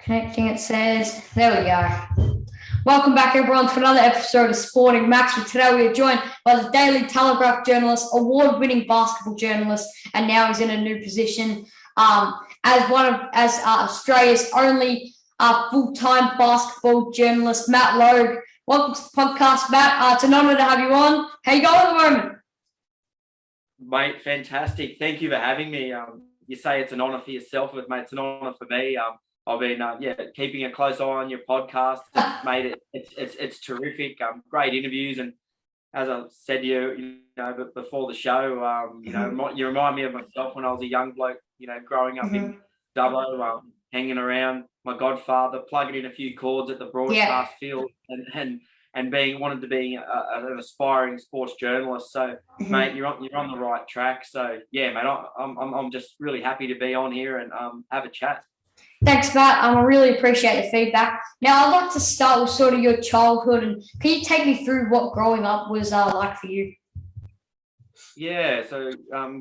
Connecting, it says. There we go. Welcome back, everyone, to another episode of Sporting Max. Today we are joined by the Daily Telegraph journalist, award-winning basketball journalist, and now he's in a new position as Australia's only full-time basketball journalist, Matt Logue. Welcome to the podcast, Matt. It's an honour to have you on. How you going at the moment? Mate, fantastic. Thank you for having me. You say it's an honour for yourself, but mate, it's an honour for me. I've been keeping a close eye on your podcast. Mate, it's terrific. Great interviews, and as I said to you, before the show, you remind me of myself when I was a young bloke, growing up in Dubbo, hanging around my godfather, plugging in a few chords at the broadcast field, and wanted to be an aspiring sports journalist. So, mate, you're on the right track. So, yeah, mate, I'm just really happy to be on here and have a chat. Thanks, Matt. I really appreciate your feedback. Now, I'd like to start with sort of your childhood, and can you take me through what growing up was like for you? Yeah, so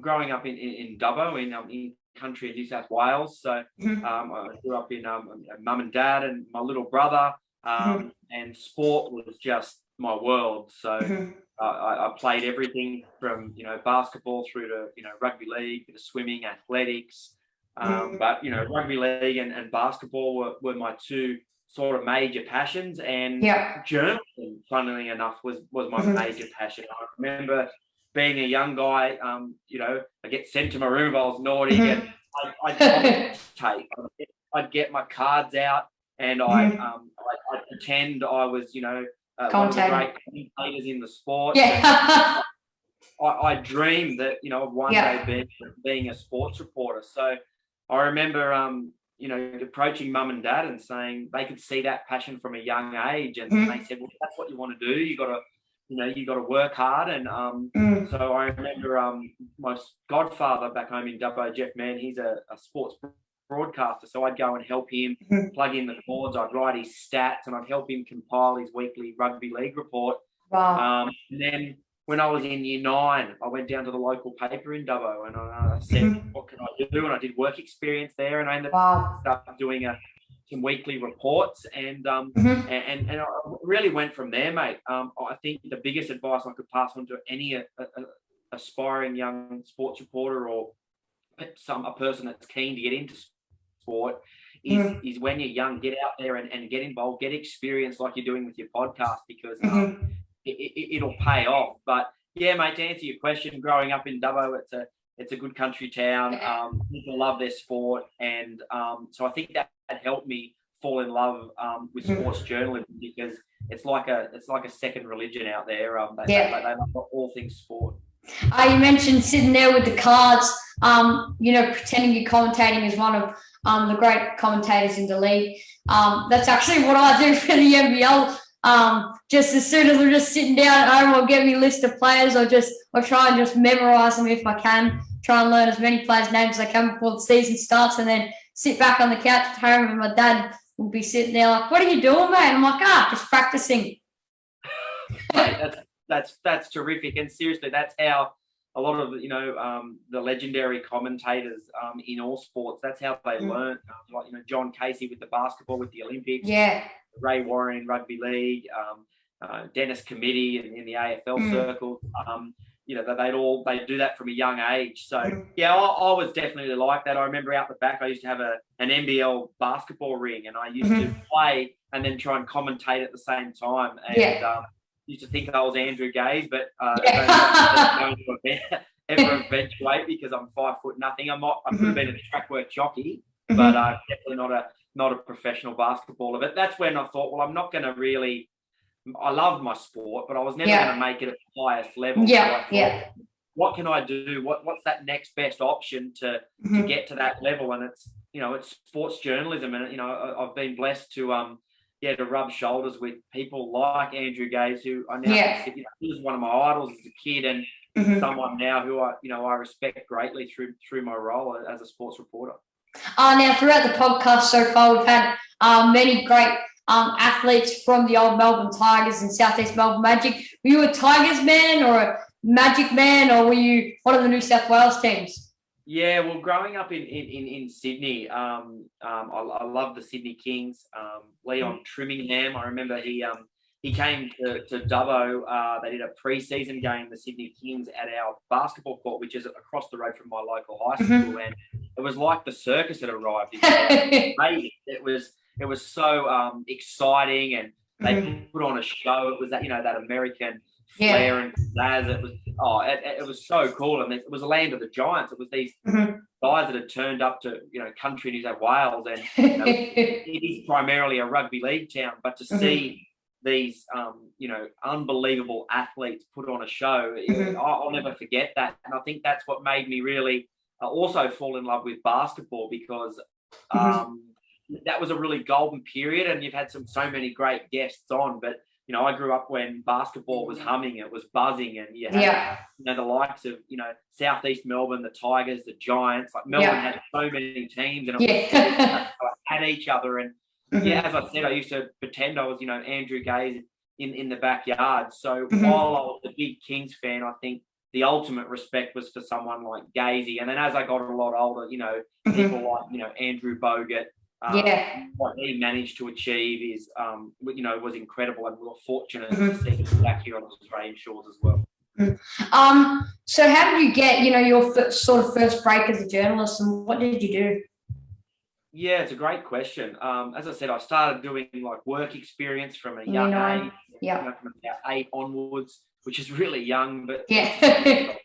growing up in Dubbo, in country of New South Wales. So I grew up in mum and dad and my little brother, and sport was just my world. So I played everything from basketball through to rugby league, bit of swimming, athletics. But rugby league and basketball were my two sort of major passions, and journalism, funnily enough, was my major passion. I remember being a young guy, I get sent to my room if I was naughty, and I'd get my cards out, and I'd pretend I was one of the great commentators in the sport. Yeah. I dreamed that of one day being a sports reporter. So I remember approaching mum and dad and saying they could see that passion from a young age, and they said, well, that's what you want to do. You got to work hard. And so I remember my godfather back home in Dubbo, Jeff Mann, he's a sports broadcaster. So I'd go and help him plug in the chords. I'd write his stats, and I'd help him compile his weekly rugby league report. Wow. And then when I was in year 9, I went down to the local paper in Dubbo, and I said, what can I do? And I did work experience there, and I ended up doing some weekly reports, and I really went from there, mate. I think the biggest advice I could pass on to any aspiring young sports reporter or a person that's keen to get into sport is when you're young, get out there and get involved, get experience like you're doing with your podcast, because it'll pay off. But yeah, mate, to answer your question, growing up in Dubbo, it's a good country town. People love their sport, and so I think that helped me fall in love with sports journalism, because it's like a second religion out there. They love all things sport. You mentioned sitting there with the cards, pretending you're commentating as one of the great commentators in the league. That's actually what I do for the NBL. Just as soon as I'm just sitting down at home, I'll get me a list of players. I'll try and just memorise them if I can. Try and learn as many players' names as I can before the season starts, and then sit back on the couch at home, and my dad will be sitting there like, "What are you doing, mate?" And I'm like, just practicing. Mate, that's terrific, and seriously, that's how a lot of the legendary commentators in all sports. That's how they learn. Like John Casey with the basketball, with the Olympics. Yeah. Ray Warren in rugby league, Dennis Committee in the AFL circle. They do that from a young age. So I was definitely like that. I remember out the back, I used to have an NBL basketball ring, and I used to play and then try and commentate at the same time. And used to think I was Andrew Gaze, but don't ever eventuate, because I'm 5'0". I could have been a track work jockey, but definitely not a professional basketballer. But that's when I thought, well, I'm not going to really. I love my sport, but I was never going to make it at the highest level. What can I do? What's that next best option to get to that level? And it's sports journalism, and I've been blessed to rub shoulders with people like Andrew Gaze, who I now consider, he was one of my idols as a kid, and someone now who I respect greatly through my role as a sports reporter. Now, throughout the podcast so far, we've had many great athletes from the old Melbourne Tigers and Southeast Melbourne Magic. Were you a Tigers man or a Magic man, or were you one of the New South Wales teams? Yeah, well, growing up in Sydney, I love the Sydney Kings. Leon Trimmingham, I remember he came to Dubbo. They did a pre-season game, the Sydney Kings, at our basketball court, which is across the road from my local high school, and it was like the circus had arrived. It was so exciting, and they put on a show. It was that that American flair and pizzazz. It was so cool, and it was a land of the giants. It was these guys that had turned up to country New South Wales, and it is primarily a rugby league town. But to see these unbelievable athletes put on a show, I'll never forget that. And I think that's what made me really also fall in love with basketball, because that was a really golden period, and you've had so many great guests on, but I grew up when basketball was humming, it was buzzing, and you had the likes of Southeast Melbourne, the Tigers, the Giants. Like Melbourne had so many teams, and it was at each other. And as I said, I used to pretend I was Andrew Gaze in the backyard. So while I was a big Kings fan, I think the ultimate respect was for someone like Gazy. And then as I got a lot older, people like Andrew Bogut. What he managed to achieve is, was incredible, and we were fortunate to see him back here on Australian shores as well. So how did you get, your first break as a journalist, and what did you do? Yeah, it's a great question. As I said, I started doing work experience from a young age, from about 8 onwards, which is really young, but passionate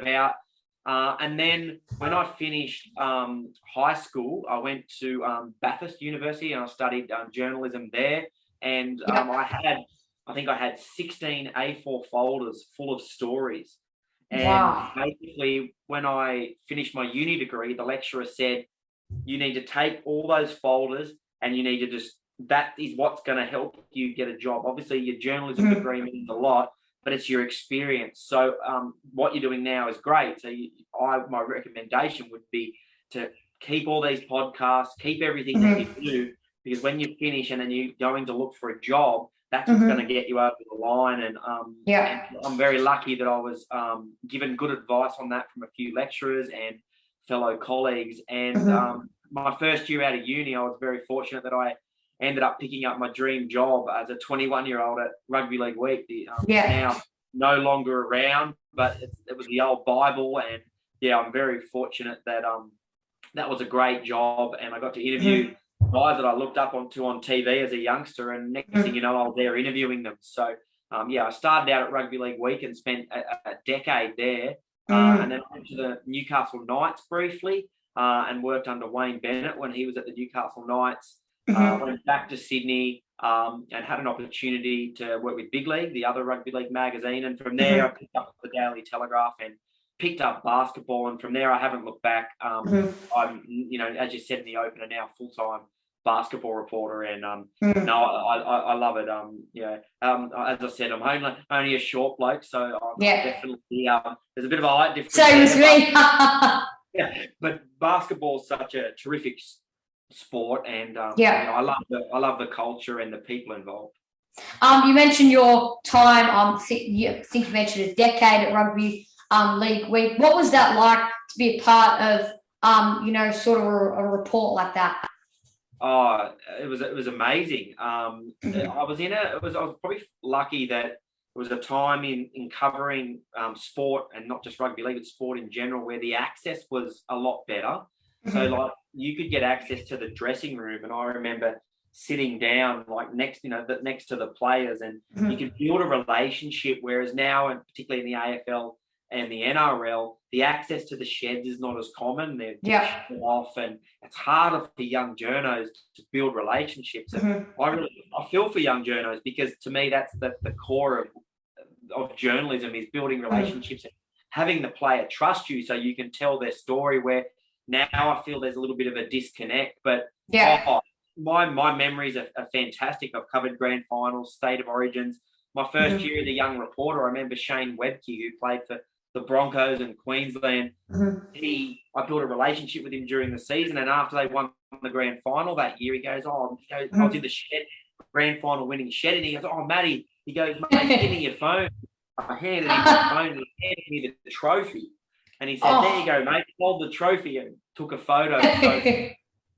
about. And then when I finished high school, I went to Bathurst University, and I studied journalism there. And I think I had 16 A4 folders full of stories. And basically, when I finished my uni degree, the lecturer said, you need to take all those folders and you need to that is what's going to help you get a job. Obviously, your journalism degree means a lot, but it's your experience. So what you're doing now is great. So my recommendation would be to keep all these podcasts, keep everything that you do, because when you finish and then you're going to look for a job, that's what's going to get you over the line. And I'm very lucky that I was given good advice on that from a few lecturers and fellow colleagues. And my first year out of uni, I was very fortunate that I ended up picking up my dream job as a 21-year-old at Rugby League Week. Now no longer around, but it was the old Bible. And I'm very fortunate that that was a great job, and I got to interview guys that I looked up onto on TV as a youngster, and next thing you know, I was there interviewing them. So I started out at Rugby League Week and spent a decade there, and then I went to the Newcastle Knights briefly and worked under Wayne Bennett when he was at the Newcastle Knights. Went back to Sydney and had an opportunity to work with Big League, the other rugby league magazine, and from there I picked up the Daily Telegraph and picked up basketball, and from there I haven't looked back. I'm, as you said in the opener, now full-time basketball reporter, and I love it. As I said, I'm only a short bloke, so I'm definitely there's a bit of a height difference. Same as me. But basketball is such a terrific sport, and I love the culture and the people involved. You mentioned your time. I think you mentioned a decade at Rugby League Week. What was that like to be a part of sort of a report like that? Oh, it was amazing. I was probably lucky that it was a time in covering sport, and not just rugby league, but sport in general, where the access was a lot better. So you could get access to the dressing room, and I remember sitting down next to the players, and you could build a relationship. Whereas now, and particularly in the AFL and the NRL, the access to the sheds is not as common. They're shut off, and it's harder for young journos to build relationships. And I feel for young journos, because to me that's the core of journalism, is building relationships and having the player trust you so you can tell their story. Where now I feel there's a little bit of a disconnect, but my memories are fantastic. I've covered grand finals, state of origins. My first year as a young reporter, I remember Shane Webke, who played for the Broncos and Queensland. I built a relationship with him during the season, and after they won the grand final that year, he goes, I was in the shed, grand final winning shed, and he goes, Matty, he goes, mate, give me your phone. I handed him my phone, and he handed me the trophy. And he said, there you go, mate, hold the trophy, and took a photo. So,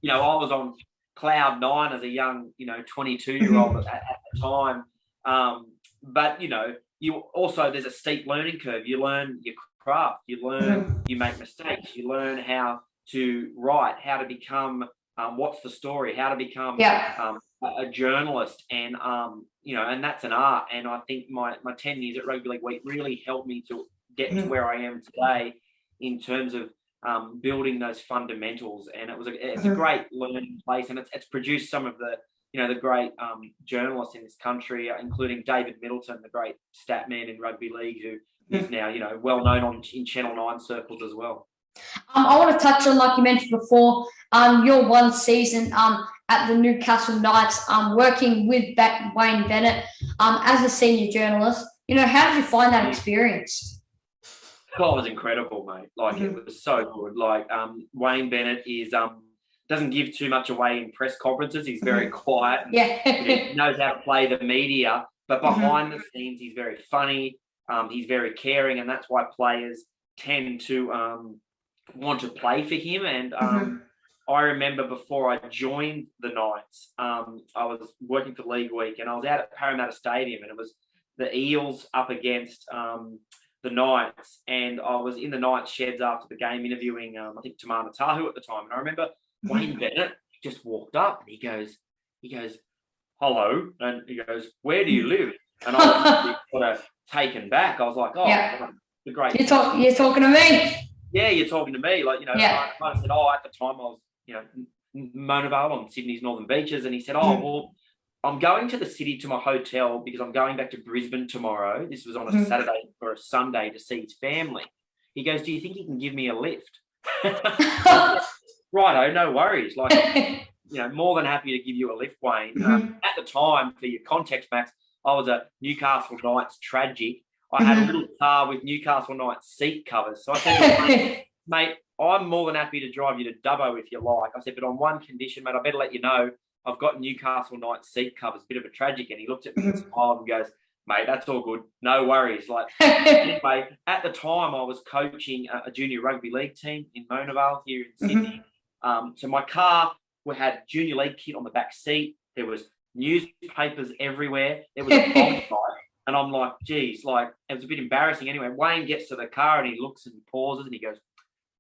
you know, I was on cloud 9 as a young, you know, 22-year-old at the time. But, you know, there's a steep learning curve. You learn your craft. You learn, you make mistakes. You learn how to write, how to become, what's the story, how to become a journalist. And, you know, and that's an art. And I think my 10 years at Rugby League Week really helped me to get to where I am today in terms of building those fundamentals. And it's a great learning place. And it's produced some of the, you know, the great journalists in this country, including David Middleton, the great stat man in rugby league, who is now, you know, well known in Channel 9 circles as well. I want to touch on, like you mentioned before, your one season at the Newcastle Knights, working with Wayne Bennett as a senior journalist. You know, how did you find that experience? Oh, it was incredible, mate. Like, it was so good. Like, Wayne Bennett doesn't give too much away in press conferences. He's very quiet. He knows how to play the media, but behind the scenes, he's very funny. He's very caring, and that's why players tend to want to play for him. And I remember before I joined the Knights, I was working for League Week, and I was out at Parramatta Stadium, and it was the Eels up against the Knights, and I was in the Knights sheds after the game interviewing, I think, Tamana Tahu at the time. And I remember Wayne Bennett just walked up, and he goes, hello, and he goes, where do you live? And I was sort of taken back. I was like, the great. You're talking to me. Yeah, you're talking to me. Like, you know, I said, at the time I was, you know, Mona Vale on Sydney's Northern Beaches, and he said, well, I'm going to the city to my hotel because I'm going back to Brisbane tomorrow. This was on a Saturday or a Sunday to see his family. He goes, do you think you can give me a lift? Righto, no worries. Like, you know, more than happy to give you a lift, Wayne. At the time, for your context, Max, I was a Newcastle Knights tragic. I had a little car with Newcastle Knights seat covers. So I said, mate, I'm more than happy to drive you to Dubbo if you like. I said, but on one condition, mate, I better let you know, I've got Newcastle Knights seat covers, bit of a tragic. And he looked at me and smiled and goes, mate, that's all good. No worries. Like, anyway, at the time I was coaching a junior rugby league team in Mona Vale here in Sydney. So my car, we had junior league kit on the back seat. There was newspapers everywhere. There was a bonfire. And I'm like, geez, like, it was a bit embarrassing. Anyway, Wayne gets to the car and he looks and he pauses and he goes,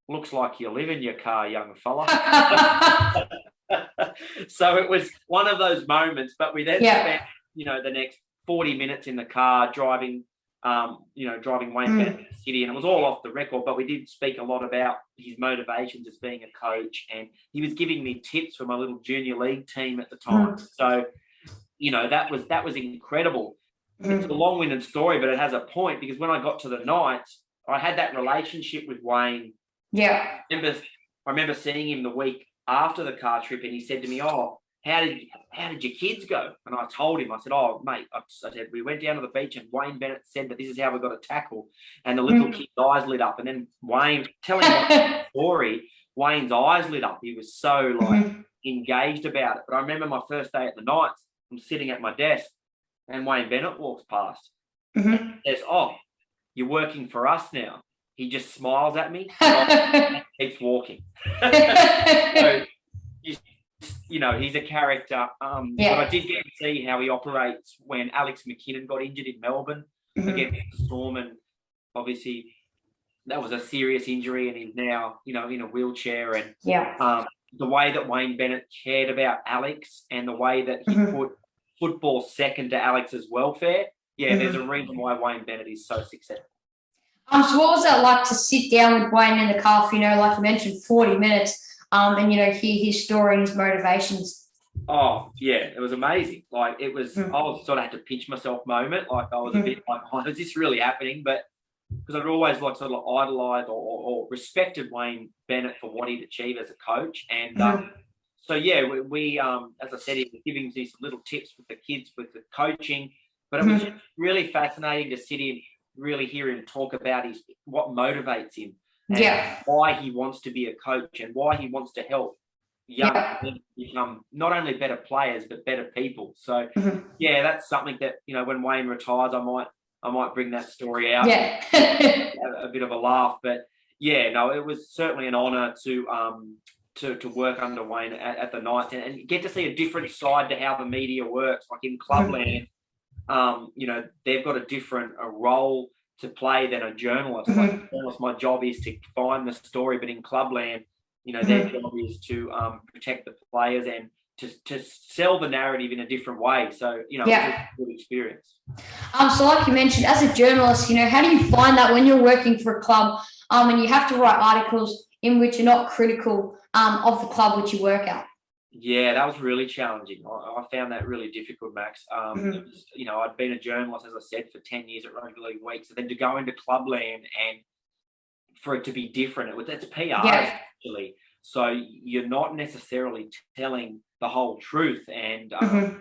looks like you live in your car, young fella. So it was one of those moments, but we then spent, you know, the next 40 minutes in the car driving Wayne Bennett to the city, and it was all off the record, but we did speak a lot about his motivations as being a coach, and he was giving me tips for my little junior league team at the time. So, you know, that was incredible. It's a long-winded story, but it has a point, because when I got to the Knights, I had that relationship with Wayne. I remember seeing him the week after the car trip, and he said to me, how did your kids go? And I told him, I said, mate, I said, we went down to the beach and Wayne Bennett said that this is how we got to tackle. And the little kid's eyes lit up. And then Wayne, telling the story, Wayne's eyes lit up. He was so, engaged about it. But I remember my first day at the Knights, I'm sitting at my desk and Wayne Bennett walks past. And says, you're working for us now. He just smiles at me and keeps walking. So, you know, he's a character. But I did get to see how he operates when Alex McKinnon got injured in Melbourne against the Storm. And obviously that was a serious injury, and he's now, you know, in a wheelchair. And the way that Wayne Bennett cared about Alex and the way that he put football second to Alex's welfare, there's a reason why Wayne Bennett is so successful. So what was that like to sit down with Wayne in the car for, you know, like you mentioned, 40 minutes, and, you know, hear his story and his motivations? Oh, yeah, it was amazing. Like, it was, I was sort of had to pinch myself moment. Like, I was a bit like, is this really happening? But because I'd always like sort of idolised or respected Wayne Bennett for what he'd achieved as a coach. And so, we as I said, he was giving me some little tips with the kids, with the coaching. But it was just really fascinating to sit in, really hear him talk about what motivates him, and why he wants to be a coach, and why he wants to help young men become not only better players but better people. So that's something that, you know, when Wayne retires, I might bring that story out. A bit of a laugh, but yeah, no, it was certainly an honour to work under Wayne at the Knights and get to see a different side to how the media works. Like in Clubland, you know, they've got a different role to play than a journalist. Like a journalist, my job is to find the story, but in Clubland, you know, their job is to protect the players and to sell the narrative in a different way. So, you know, Yeah. it was a good experience. So like you mentioned, as a journalist, you know, how do you find that when you're working for a club and you have to write articles in which you're not critical of the club which you work at? Yeah, that was really challenging. I found that really difficult, Max. It was, you know, I'd been a journalist, as I said, for 10 years at Rugby League Week. So then to go into Clubland and for it to be different, it's PR, essentially. So you're not necessarily telling the whole truth. And,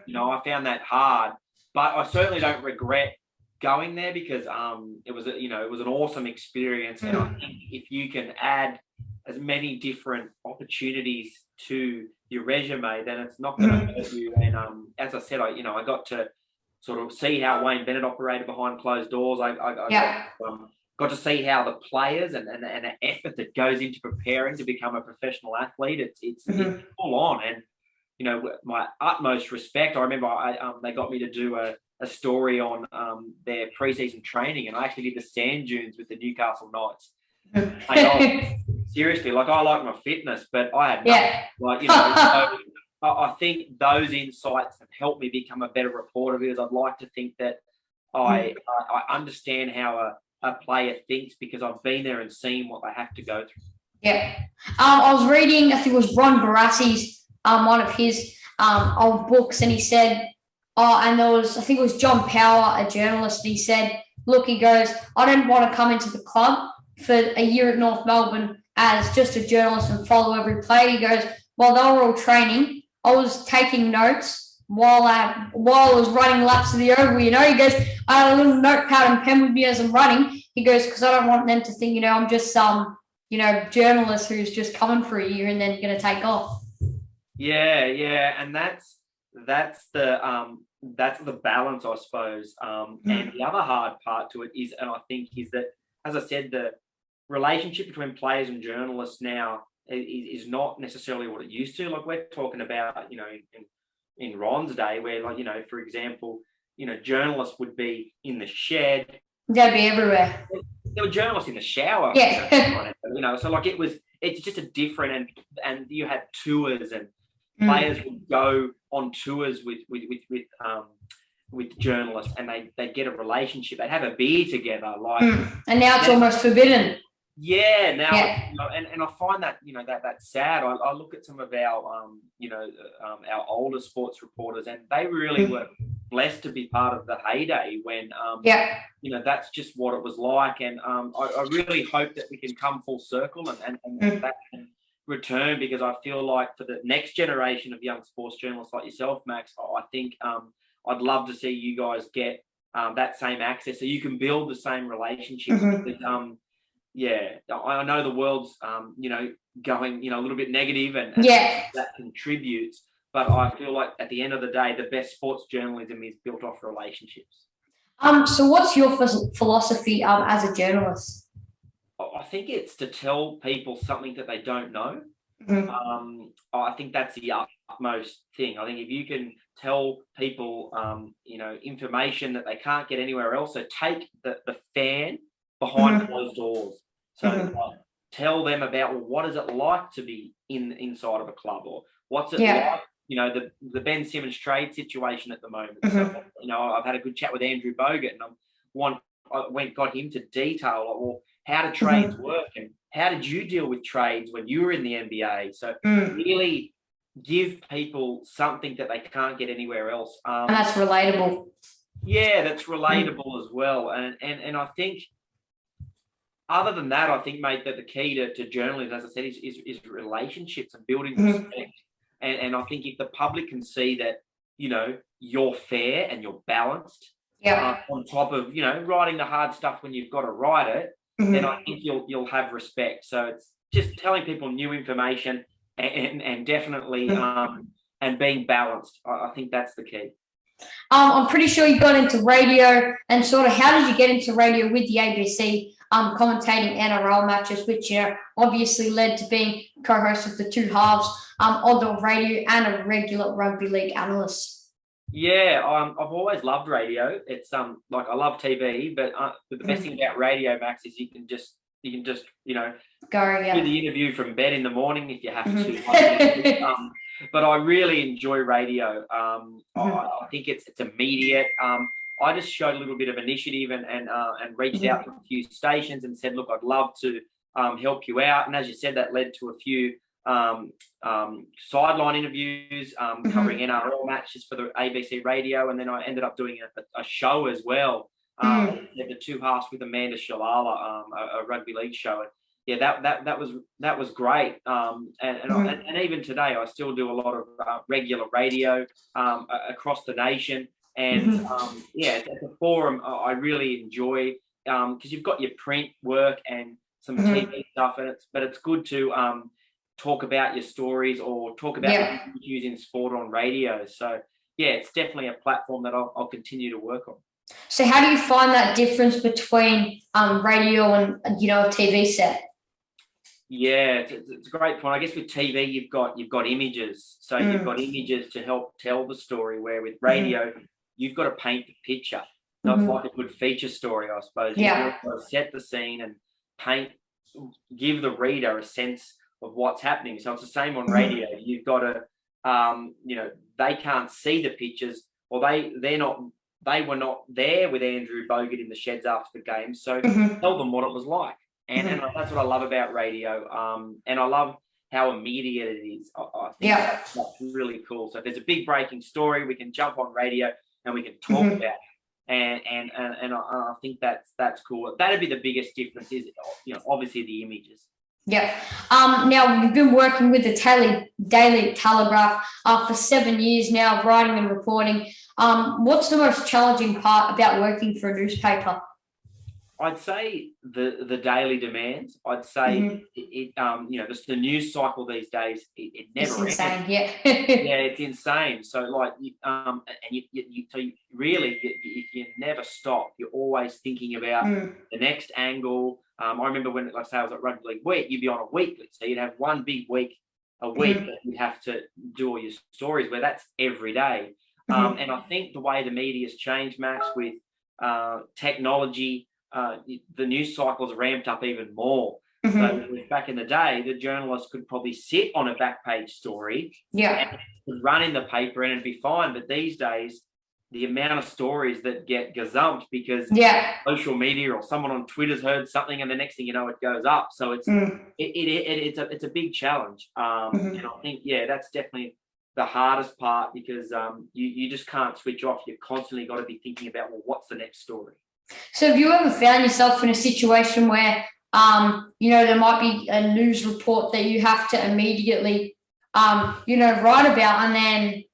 you know, I found that hard. But I certainly don't regret going there because it was, you know, it was an awesome experience. And I think if you can add as many different opportunities to your resume, then it's not going to hurt you. And as I said, I got to sort of see how Wayne Bennett operated behind closed doors. I got to see how the players and the effort that goes into preparing to become a professional athlete. It's full on. And you know, my utmost respect. I remember they got me to do a story on their preseason training, and I actually did the sand dunes with the Newcastle Knights. Seriously, like I like my fitness, but I had nothing. Like, you know, so I think those insights have helped me become a better reporter because I'd like to think that I understand how a player thinks because I've been there and seen what they have to go through. Yeah. I was reading, I think it was Ron Barassi's one of his old books, and he said, and there was, I think it was John Power, a journalist, and he said, look, he goes, I didn't want to come into the club for a year at North Melbourne as just a journalist and follow every play. He goes, while they were all training, I was taking notes while I was running laps of the oval, you know. He goes, I had a little notepad and pen with me as I'm running. He goes, because I don't want them to think, you know, I'm just some, you know, journalist who's just coming for a year and then going to take off. Yeah, and that's the balance, I suppose. And the other hard part to it is, and I think is that, as I said, the relationship between players and journalists now is not necessarily what it used to. Like we're talking about, you know, in Ron's day, where, like, you know, for example, you know, journalists would be in the shed. They'd be everywhere. There were journalists in the shower. Yeah. You know, so like it's just a different, and you had tours and players would go on tours with journalists, and they get a relationship. They'd have a beer together, like. And now it's almost forbidden. Yeah, now you know, and I find that, you know, that's sad. I look at some of our you know, our older sports reporters, and they really were blessed to be part of the heyday when you know, that's just what it was like. And I really hope that we can come full circle and that can return, because I feel like for the next generation of young sports journalists like yourself, Max, I think I'd love to see you guys get that same access so you can build the same relationships. Because, yeah, I know the world's, you know, going, you know, a little bit negative and that contributes. But I feel like at the end of the day, the best sports journalism is built off relationships. So what's your philosophy as a journalist? I think it's to tell people something that they don't know. I think that's the utmost thing. I think if you can tell people, you know, information that they can't get anywhere else, so take the fan behind closed doors. So tell them about, well, what is it like to be inside of a club, or what's it like, you know, the Ben Simmons trade situation at the moment. So, you know, I've had a good chat with Andrew Bogut, and I got him to detail, like, well, how do trades work, and how did you deal with trades when you were in the NBA? So really give people something that they can't get anywhere else. And that's relatable. Yeah, that's relatable as well. And I think, other than that, I think, mate, that the key to journalism, as I said, is relationships and building respect. And I think if the public can see that, you know, you're fair and you're balanced, on top of, you know, writing the hard stuff when you've got to write it, then I think you'll have respect. So it's just telling people new information and definitely and being balanced. I think that's the key. I'm pretty sure you got into radio, and sort of how did you get into radio with the ABC? commentating NRL matches, which, obviously led to being co-host of the two halves on the radio and a regular rugby league analyst. Yeah, I've always loved radio. It's like I love TV, but the best thing about radio, Max, is you can just go do the interview from bed in the morning if you have to. But I really enjoy radio. I think it's immediate. I just showed a little bit of initiative and reached out to a few stations and said, look, I'd love to help you out. And as you said, that led to a few sideline interviews covering NRL matches for the ABC radio. And then I ended up doing a show as well, the two halves with Amanda Shalala, a rugby league show. And yeah, that was great. And even today, I still do a lot of regular radio across the nation. And it's a forum I really enjoy because you've got your print work and some TV stuff, but it's good to talk about your stories or talk about the issues in sport on radio. So yeah, it's definitely a platform that I'll continue to work on. So how do you find that difference between radio and a TV set? Yeah, it's a great point. I guess with TV, you've got images, so you've got images to help tell the story. Where with radio, you've got to paint the picture. So it's like a good feature story, I suppose. Yeah. You've got to set the scene and give the reader a sense of what's happening. So it's the same on radio. You've got to, they can't see the pictures, or they were not there with Andrew Bogut in the sheds after the game. So tell them what it was like. And that's what I love about radio. And I love how immediate it is. I think that's really cool. So if there's a big breaking story, we can jump on radio and we can talk about it. And I think that's cool. That'd be the biggest difference is, obviously the images. Yeah. Now you've been working with the Daily Telegraph for 7 years now, writing and reporting. What's the most challenging part about working for a newspaper? I'd say the daily demands. I'd say just the news cycle these days. It never ends. It's insane. Yeah. Yeah, it's insane. So like, if you never stop, you're always thinking about the next angle. I remember when, like, say, I was at Rugby League Week, you'd be on a weekly, so you'd have one big week a week that you'd have to do all your stories. Where that's every day. And I think the way the media's changed, Max, with technology. The news cycle's ramped up even more. So back in the day, the journalists could probably sit on a back page story and run in the paper and it'd be fine. But these days, the amount of stories that get gazumped because social media or someone on Twitter's heard something and the next thing you know, it goes up. So it's a big challenge. And I think, that's definitely the hardest part because you just can't switch off. You've constantly got to be thinking about, well, what's the next story? So have you ever found yourself in a situation where, there might be a news report that you have to immediately, write about, and then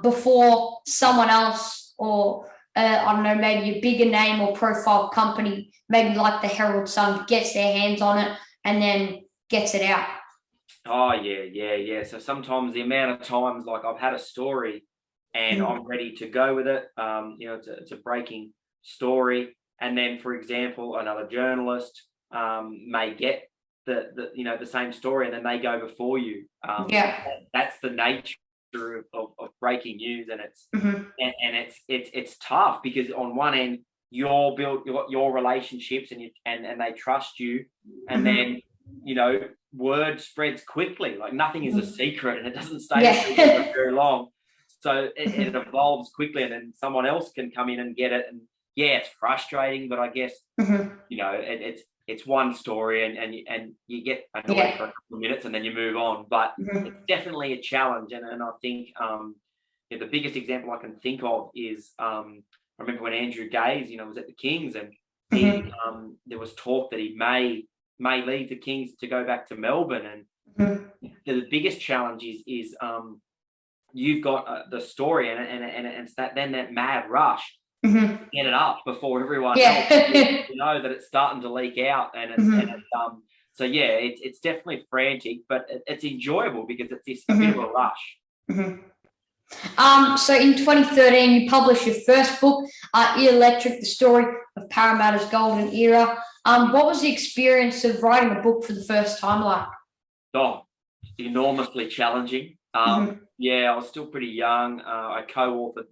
before someone else or, maybe a bigger name or profile company, maybe like the Herald Sun, gets their hands on it and then gets it out? Oh, yeah. So sometimes the amount of times, like I've had a story and I'm ready to go with it, it's a breaking story, and then, for example, another journalist may get the same story, and then they go before you. That's the nature of breaking news, and it's tough because on one end you've got your relationships and they trust you, and then word spreads quickly. Like nothing is a secret, and it doesn't stay a secret for very long. So it evolves quickly, and then someone else can come in and get it. And it's frustrating, but I guess it's one story, and you get annoyed for a couple of minutes, and then you move on. But it's definitely a challenge, and I think the biggest example I can think of is I remember when Andrew Gaze, was at the Kings, and he there was talk that he may leave the Kings to go back to Melbourne, and the biggest challenge is you've got the story, and it's that mad rush. Get it up before everyone else, that it's starting to leak out, and it's definitely frantic, but it's enjoyable because it's a bit of a rush. So in 2013, you published your first book, Eelectric, the story of Parramatta's golden era. What was the experience of writing a book for the first time like? Oh, enormously challenging. Yeah, I was still pretty young. I co-authored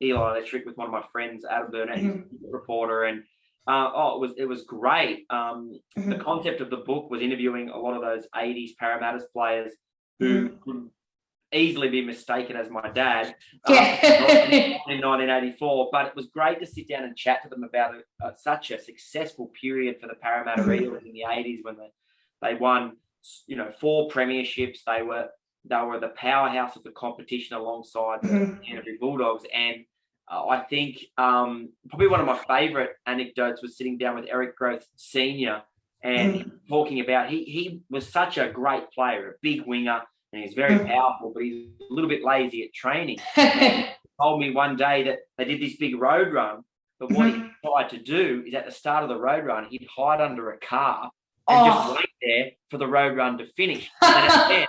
Eelectric with one of my friends, Adam Bennett, he's a reporter, and it was great. The concept of the book was interviewing a lot of those 80s Parramatta players who could easily be mistaken as my dad in 1984. But it was great to sit down and chat to them about such a successful period for the Parramatta Eels in the 80s when they won, 4 premierships. They were the powerhouse of the competition alongside the Canterbury Bulldogs. And I think probably one of my favourite anecdotes was sitting down with Eric Groth Sr. and talking about he was such a great player, a big winger, and he's very powerful, but he's a little bit lazy at training. He told me one day that they did this big road run, but what he tried to do is at the start of the road run, he'd hide under a car and just wait there for the road run to finish. And at the end,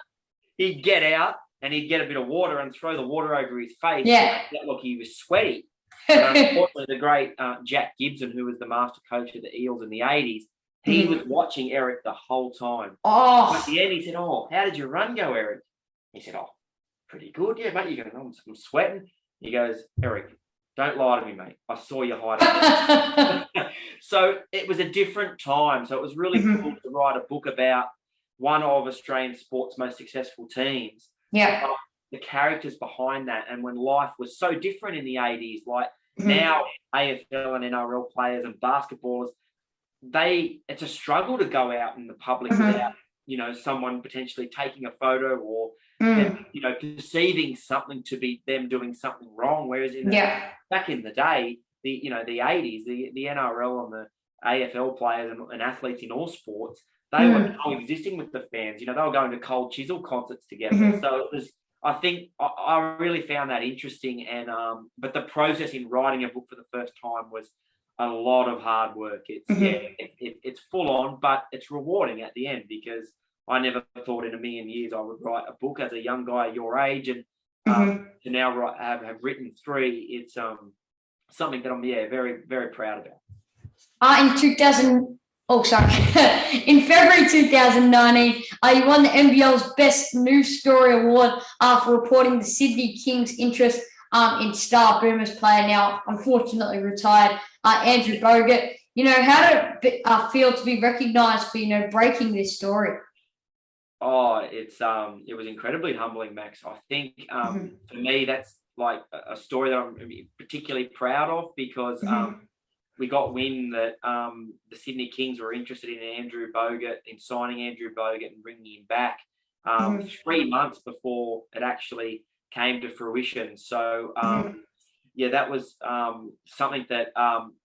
he'd get out and he'd get a bit of water and throw the water over his face. Yeah. Look, he was sweaty. Unfortunately, the great Jack Gibson, who was the master coach of the Eels in the 80s, he was watching Eric the whole time. At the end, he said, "Oh, how did your run go, Eric?" He said, "Oh, pretty good. Yeah, mate, you're going, I'm sweating." He goes, "Eric, don't lie to me, mate. I saw you hiding." So it was a different time. So it was really cool to write a book about one of Australian sport's most successful teams. Yeah. The characters behind that, and when life was so different in the 80s, like now AFL and NRL players and basketballers, it's a struggle to go out in the public without, someone potentially taking a photo or them, perceiving something to be them doing something wrong. Whereas back in the day, the 80s, the NRL and the AFL players and athletes in all sports, they were coexisting with the fans. They were going to Cold Chisel concerts together. So it was, I think I really found that interesting. And but the process in writing a book for the first time was a lot of hard work. It's full on, but it's rewarding at the end, because I never thought in a million years I would write a book as a young guy your age, and to now have written 3. It's something that I'm very, very proud about. In February 2019, you won the NBL's Best News Story Award for reporting the Sydney Kings' interest in star Boomers player, now unfortunately retired, Andrew Bogut. How did it feel to be recognised for, breaking this story? Oh, it was incredibly humbling, Max. I think for me, that's like a story that I'm particularly proud of, because we got wind that the Sydney Kings were interested in Andrew Bogut, in signing Andrew Bogut and bringing him back 3 months before it actually came to fruition. So, that was something that,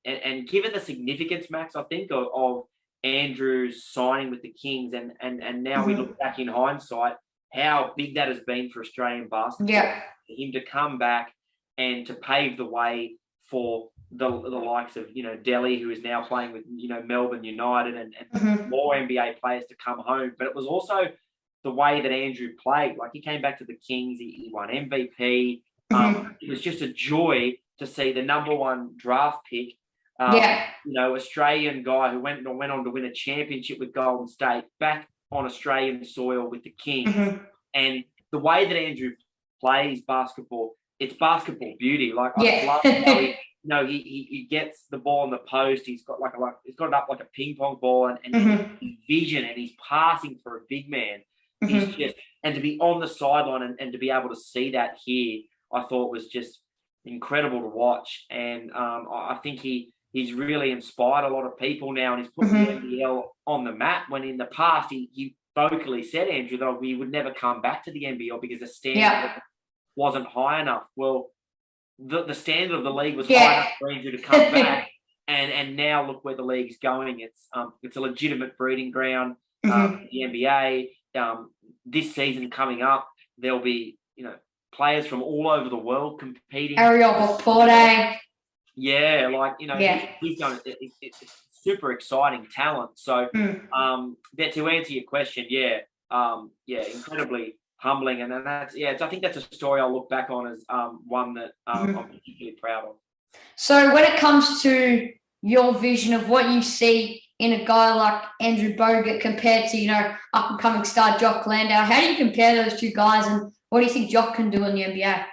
and given the significance, Max, I think, of Andrew's signing with the Kings, and now we look back in hindsight, how big that has been for Australian basketball. Yeah. For him to come back and to pave the way for the likes of, Delhi, who is now playing with, Melbourne United, and more NBA players to come home. But it was also the way that Andrew played. Like, he came back to the Kings, he won MVP. It was just a joy to see the number 1 draft pick, Australian guy who went on to win a championship with Golden State, back on Australian soil with the Kings. And the way that Andrew plays basketball, it's basketball beauty. Like, I love how he gets the ball in the post. He's got he's got it up like a ping pong ball, and his vision, and he's passing for a big man. He's just, and to be on the sideline and to be able to see that here, I thought was just incredible to watch. And I think he's really inspired a lot of people now, and he's put the NBL on the map, when in the past he vocally said, Andrew, that we would never come back to the NBL because the standard wasn't high enough. Well, the standard of the league was high enough for Andrew to come back, and now look where the league's going. It's a legitimate breeding ground. The NBA, this season coming up, there'll be players from all over the world competing. Ariel Laporte. Yeah, he's going. It's super exciting talent. So, to answer your question, incredibly humbling, and that's I think that's a story I'll look back on as one that I'm particularly proud of. So, when it comes to your vision of what you see in a guy like Andrew Bogut compared to, up-and-coming star Jock Glendale? How do you compare those two guys, and what do you think Jock can do in the NBA?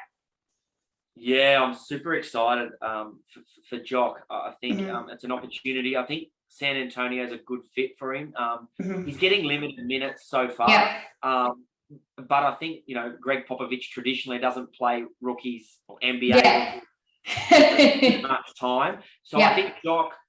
Yeah, I'm super excited for Jock. I think it's an opportunity. I think San Antonio is a good fit for him. He's getting limited minutes so far. Yeah. But I think, Greg Popovich traditionally doesn't play rookies or NBA rookies much time. So I think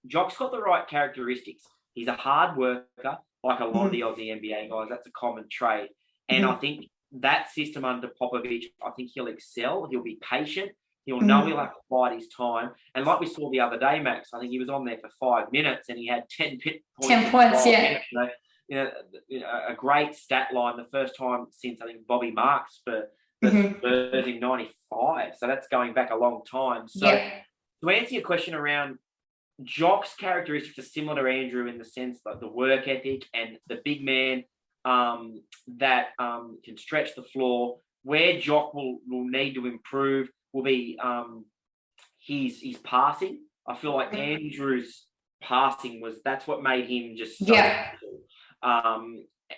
Jock's got the right characteristics. He's a hard worker, like a lot of the Aussie NBA guys. That's a common trait. And I think that system under Popovich, I think he'll excel. He'll be patient. He'll know he'll have to bide his time. And like we saw the other day, Max, I think he was on there for 5 minutes and he had 10 points. 10 points, yeah. Minutes, a great stat line, the first time since, I think, Bobby Marks for the Spurs in 95. So that's going back a long time. So to answer your question around Jock's characteristics are similar to Andrew in the sense that the work ethic and the big man that can stretch the floor. Where Jock will need to improve will be his passing. I feel like Andrew's passing that's what made him just so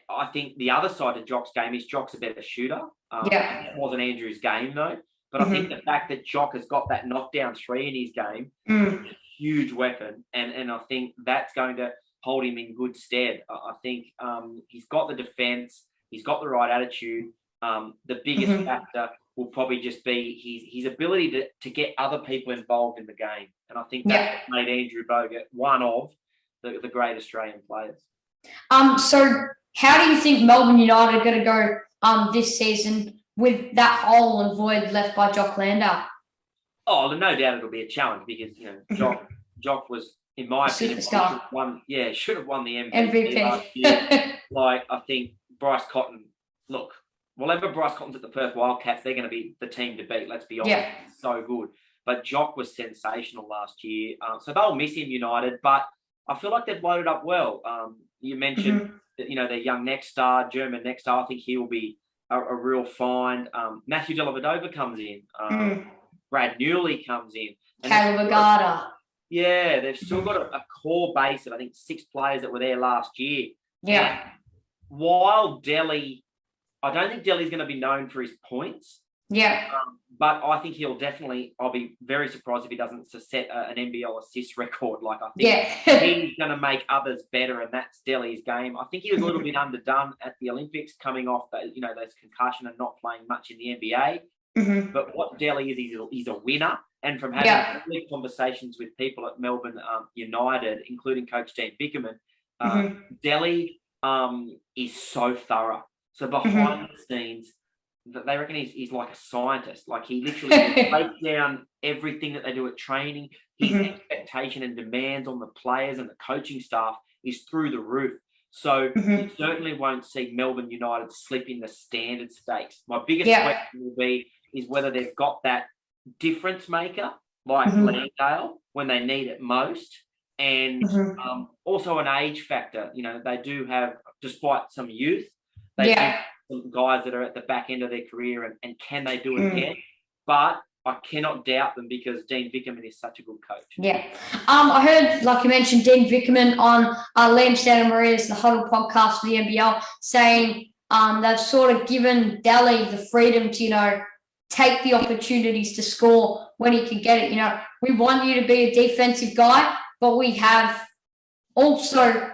I think the other side of Jock's game is Jock's a better shooter. It wasn't Andrew's game though. But I think the fact that Jock has got that knockdown three in his game is a huge weapon. And I think that's going to hold him in good stead. I think he's got the defence. He's got the right attitude. The biggest factor will probably just be his ability to get other people involved in the game. And I think that's what made Andrew Bogut one of the great Australian players. So how do you think Melbourne United are going to go this season with that hole and void left by Jock Glendale? Oh, no doubt it'll be a challenge because, Jock was, in my opinion, should have won the MVP last year. I think Bryce Cotton, look, whatever Bryce Cotton's at the Perth Wildcats, they're going to be the team to beat, let's be honest. Yeah. He's so good. But Jock was sensational last year. So they'll miss him, United, but I feel like they've loaded up well. You mentioned that, their young next star, German next star. I think he will be a real find. Matthew Dellavedova comes in. Brad Newley comes in. Caleb Agata. Yeah, they've still got a core base of, I think, 6 players that were there last year. Yeah. And while Delhi, I don't think Delhi's going to be known for his points. Yeah. But I think I'll be very surprised if he doesn't set an NBL assist record. I think he's going to make others better, and that's Delhi's game. I think he was a little bit underdone at the Olympics, coming off those concussion and not playing much in the NBA. But what Delhi is, he's a winner. And from having early conversations with people at Melbourne United, including Coach Dean Vickerman, Delhi is so thorough. So behind the scenes, they reckon he's like a scientist. He literally breaks down everything that they do at training. His expectation and demands on the players and the coaching staff is through the roof. So you certainly won't see Melbourne United slip in the standard stakes. My biggest question will be is whether they've got that difference maker like Glendale when they need it most, and also an age factor. They do have, despite some youth, they do have some guys that are at the back end of their career, and can they do it again? But I cannot doubt them because Dean Vickerman is such a good coach. Yeah. I heard, like you mentioned, Dean Vickerman on Liam Santa Maria's The Huddle podcast for the NBL saying they've sort of given Delhi the freedom to, take the opportunities to score when he can get it. We want you to be a defensive guy, but we have also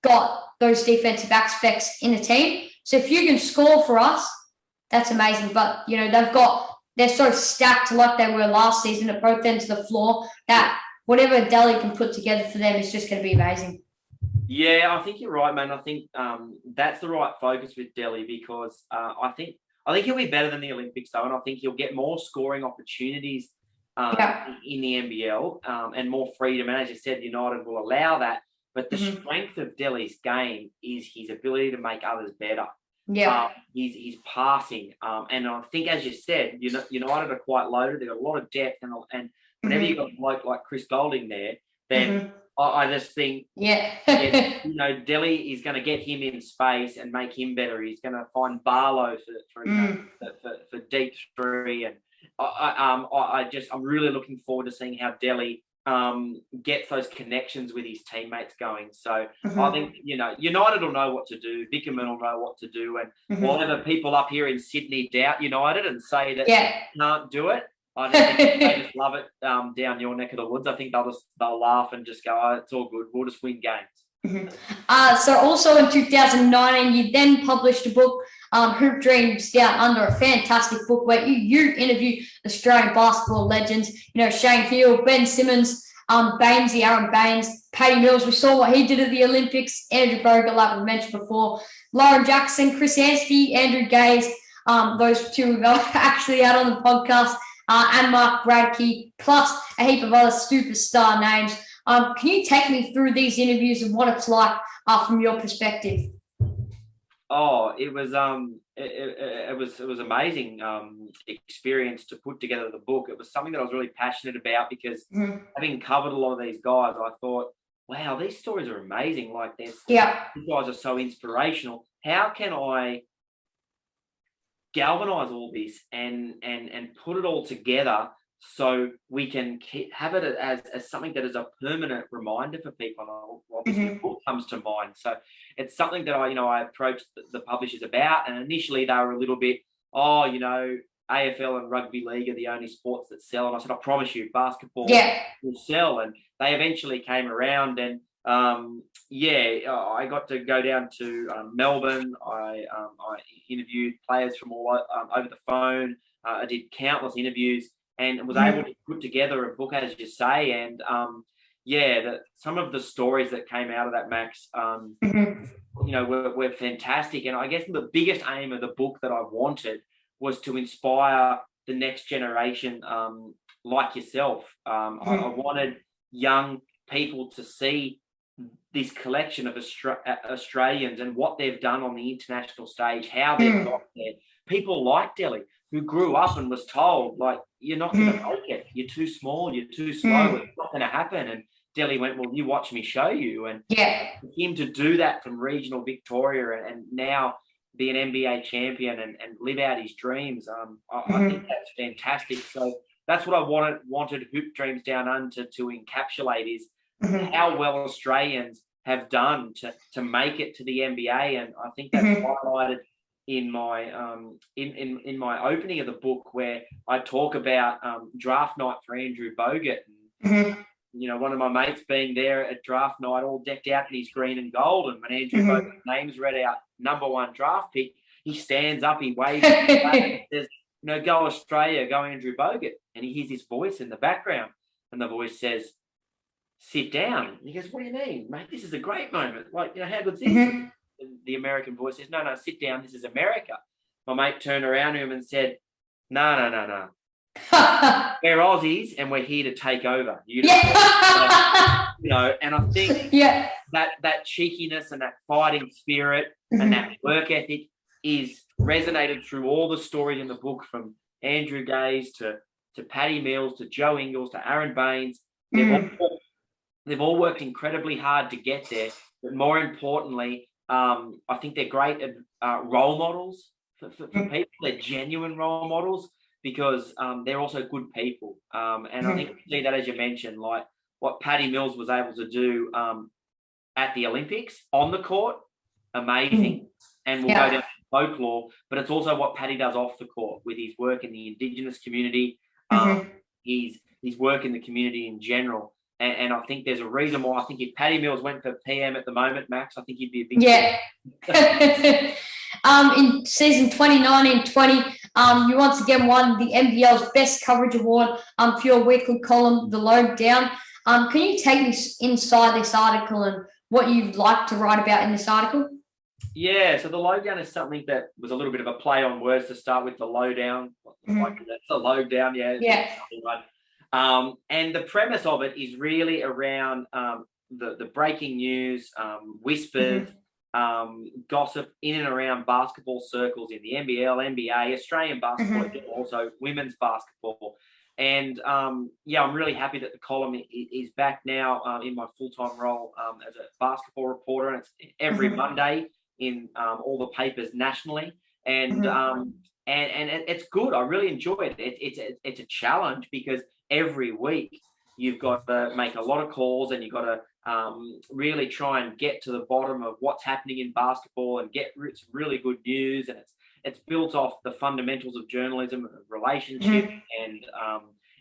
got those defensive aspects in the team. So if you can score for us, that's amazing. But, they're so stacked like they were last season at both ends of the floor that whatever Delhi can put together for them is just going to be amazing. Yeah, I think you're right, man. I think that's the right focus with Delhi because I think he'll be better than the Olympics, though, and I think he'll get more scoring opportunities in the NBL and more freedom. And as you said, United will allow that. But the strength of Delhi's game is his ability to make others better. Yeah, he's passing, and I think, as you said, United are quite loaded. They've got a lot of depth, and whenever you've got a bloke like Chris Golding there, then I just think, Delhi is going to get him in space and make him better. He's going to find Barlow for deep three, and I'm really looking forward to seeing how Delhi gets those connections with his teammates going. So I think, United will know what to do. Vickerman will know what to do. And whatever people up here in Sydney doubt United and say that they can't do it, I just think they just love it down your neck of the woods. I think they'll laugh and just go, oh, it's all good. We'll just win games. So also in 2019, you then published a book, Hoop Dreams Down Under, a fantastic book where you interview Australian basketball legends, Shane Heal, Ben Simmons, Bainesy, Aaron Baines, Paddy Mills. We saw what he did at the Olympics, Andrew Bogut, like we mentioned before, Lauren Jackson, Chris Anstey, Andrew Gaze, those two we've actually had on the podcast, and Mark Bradkey, plus a heap of other superstar names. Can you take me through these interviews and what it's like from your perspective? Oh, it was amazing experience to put together the book. It was something that I was really passionate about because having covered a lot of these guys, I thought, wow, these stories are amazing. Like these guys are so inspirational. How can I galvanize all this and put it all together so we can have it as something that is a permanent reminder for people? Obviously, the book comes to mind. So it's something that I approached the publishers about, and initially they were a little bit, AFL and rugby league are the only sports that sell. And I said, I promise you, basketball will sell. And they eventually came around, and I got to go down to Melbourne. I interviewed players from all over the phone. I did countless interviews and was able to put together a book, as you say. And some of the stories that came out of that, Max, were fantastic. And I guess the biggest aim of the book that I wanted was to inspire the next generation like yourself. I wanted young people to see this collection of Australians and what they've done on the international stage, how they've got there. People like Delhi, who grew up and was told, like, you're not going to make it. You're too small. You're too slow. It's not going to happen. And Delhi went, well, you watch me show you. And for him to do that from regional Victoria and now be an NBA champion and live out his dreams, I think that's fantastic. So that's what I wanted Hoop Dreams Down Under to encapsulate is how well Australians have done to make it to the NBA. And I think that's highlighted in my in my opening of the book, where I talk about draft night for Andrew Bogut. And, one of my mates being there at draft night, all decked out in his green and gold. And when Andrew Bogut's name's read out, #1 draft pick, he stands up, he waves and says, go Australia, go Andrew Bogut. And he hears this voice in the background, and the voice says, sit down. And he goes, what do you mean, mate? This is a great moment. Like, how good's this? And the American voice says, no, sit down. This is America. My mate turned around to him and said, no. We're Aussies and we're here to take over. And I think that cheekiness and that fighting spirit and that work ethic is resonated through all the stories in the book, from Andrew Gaze to Paddy Mills to Joe Ingles to Aaron Baines. They've all worked incredibly hard to get there. But more importantly, I think they're great role models for people. They're genuine role models because they're also good people. And I think you see that, as you mentioned, like what Paddy Mills was able to do at the Olympics on the court, amazing. And we'll go down to folklore, but it's also what Paddy does off the court with his work in the Indigenous community, his work in the community in general. And I think there's a reason why. I think if Paddy Mills went for PM at the moment, Max, I think he'd be a big in season 2019-20, you once again won the NBL's Best Coverage Award for your weekly column, The Logue Down. Can you take me inside this article and what you'd like to write about in this article? Yeah, so the Logdown is something that was a little bit of a play on words to start with, the lowdown. Like that's the Logdown, and the premise of it is really around the breaking news, whispers, gossip in and around basketball circles in the NBL, NBA, Australian basketball, also women's basketball. And I'm really happy that the column is back now in my full-time role as a basketball reporter, and it's every Monday in all the papers nationally. And it's good. I really enjoy it. It's a challenge because every week you've got to make a lot of calls, and you've got to really try and get to the bottom of what's happening in basketball and get really good news. And it's built off the fundamentals of journalism, of relationship,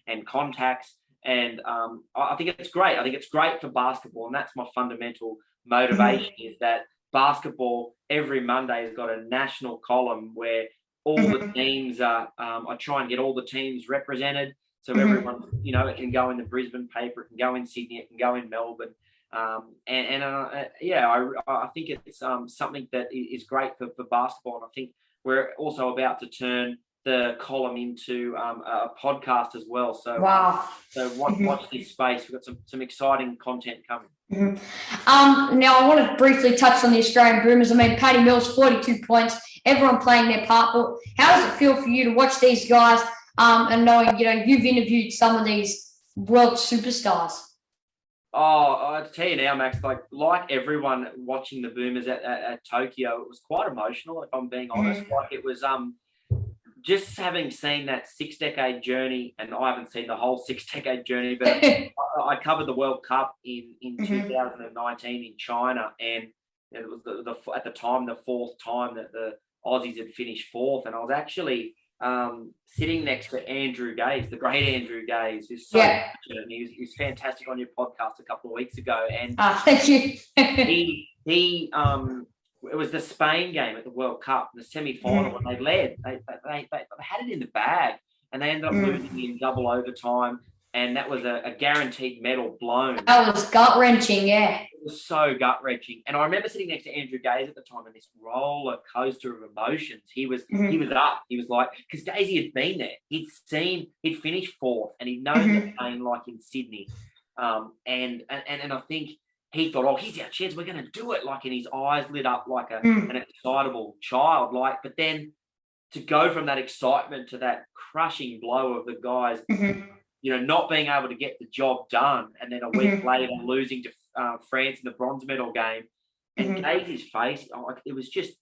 and contacts. And I think it's great. I think it's great for basketball, and that's my fundamental motivation is that basketball every Monday has got a national column where all the teams are, I try and get all the teams represented. So everyone, it can go in the Brisbane paper, it can go in Sydney, it can go in Melbourne. I think it's something that is great for basketball. And I think we're also about to turn the column into a podcast as well. So, so watch this space. We've got some exciting content coming. Now, I want to briefly touch on the Australian Boomers. I mean, Paddy Mills, 42 points, everyone playing their part. But how does it feel for you to watch these guys and knowing, you've interviewed some of these world superstars? Oh, I tell you now, Max, like everyone watching the Boomers at Tokyo, it was quite emotional, if I'm being honest. Like it was just having seen that 6-decade journey, and I haven't seen the whole 6-decade journey, but I covered the World Cup in 2019 in China, and it was at the time the fourth time that the Aussies had finished fourth, and I was actually sitting next to Andrew Gaze, the great Andrew Gaze, who's so passionate, and he was fantastic on your podcast a couple of weeks ago, and thank you. he it was the Spain game at the World Cup, the semi-final, and they led. They had it in the bag, and they ended up losing in double overtime, and that was a guaranteed medal blown. That was gut-wrenching, yeah. It was so gut-wrenching. And I remember sitting next to Andrew Gaze at the time, and this roller coaster of emotions. He was up. He was like, because Gazy had been there. He'd finished fourth, and he'd known the pain like in Sydney. And I think he thought, oh, here's our chance, we're going to do it. Like, and his eyes lit up like an excitable child. Like, but then to go from that excitement to that crushing blow of the guys, not being able to get the job done, and then a week later losing to France in the bronze medal game, and Gazy's face, he was just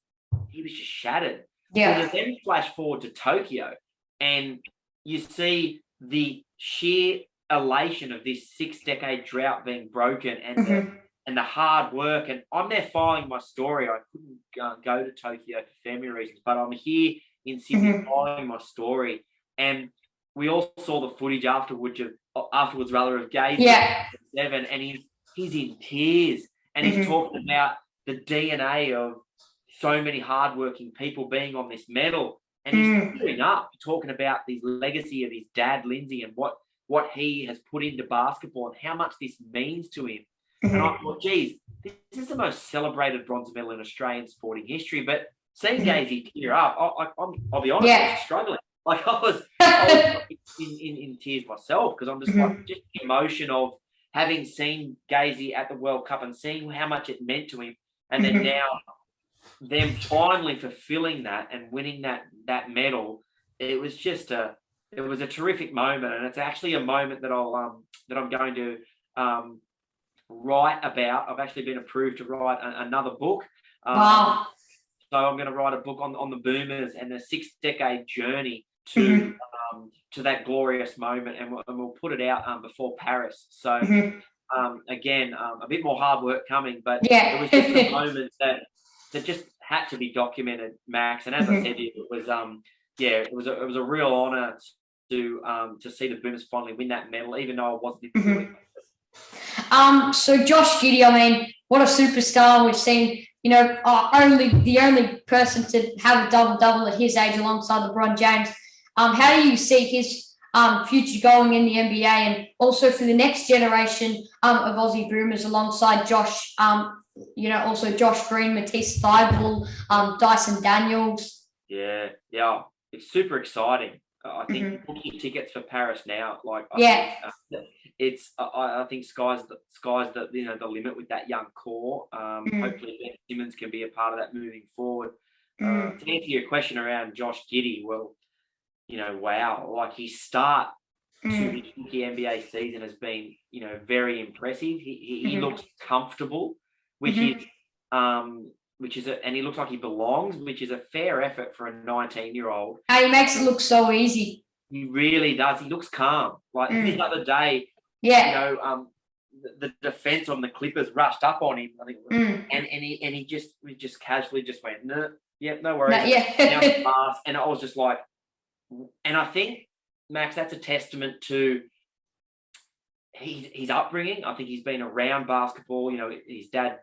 shattered. Yeah. So then flash forward to Tokyo, and you see the sheer elation of this 6-decade drought being broken, and the hard work. And I'm there filing my story. I couldn't go to Tokyo for family reasons, but I'm here in Sydney filing my story. And we all saw the footage afterwards of Gaze. Yeah. 7, and he's in tears, and he's talking about the DNA of so many hardworking people being on this medal, and he's putting up, talking about the legacy of his dad, Lindsay, and what he has put into basketball and how much this means to him. And I thought, geez, this is the most celebrated bronze medal in Australian sporting history. But seeing Gazy tear up, I'll be honest, I was struggling. Like I was in tears myself, because I'm just like, just the emotion of having seen Gazy at the World Cup and seeing how much it meant to him, and then now them finally fulfilling that and winning that medal. It was just a terrific moment, and it's actually a moment that I'm going to write about. I've actually been approved to write another book. Wow. So I'm going to write a book on the Boomers and the 6-decade journey to that glorious moment, and we'll put it out before Paris. So again, a bit more hard work coming, but it was just a moment that just had to be documented, Max. And as I said, it was it was a real honour to see the Boomers finally win that medal, even though I wasn't in the building. So Josh Giddey, I mean, what a superstar. We've seen, the only person to have a double-double at his age alongside LeBron James. How do you see his future going in the NBA, and also for the next generation of Aussie Boomers alongside Josh, also Josh Green, Matisse Thybulle, Dyson Daniels? Yeah, it's super exciting. I think booking tickets for Paris now, I think sky's the limit with that young core. Hopefully Ben Simmons can be a part of that moving forward. To answer your question around Josh Giddey, well, wow, like his start to his rookie NBA season has been, very impressive. He looks comfortable, which is and he looks like he belongs, which is a fair effort for a 19-year-old. He makes it look so easy. He really does. He looks calm. Like the other day, Yeah. The defense on the Clippers rushed up on him, I think, and he just casually just went, no, yeah, no worries. No, yeah. And I was just like, and I think, Max, that's a testament to his upbringing. I think he's been around basketball. His dad,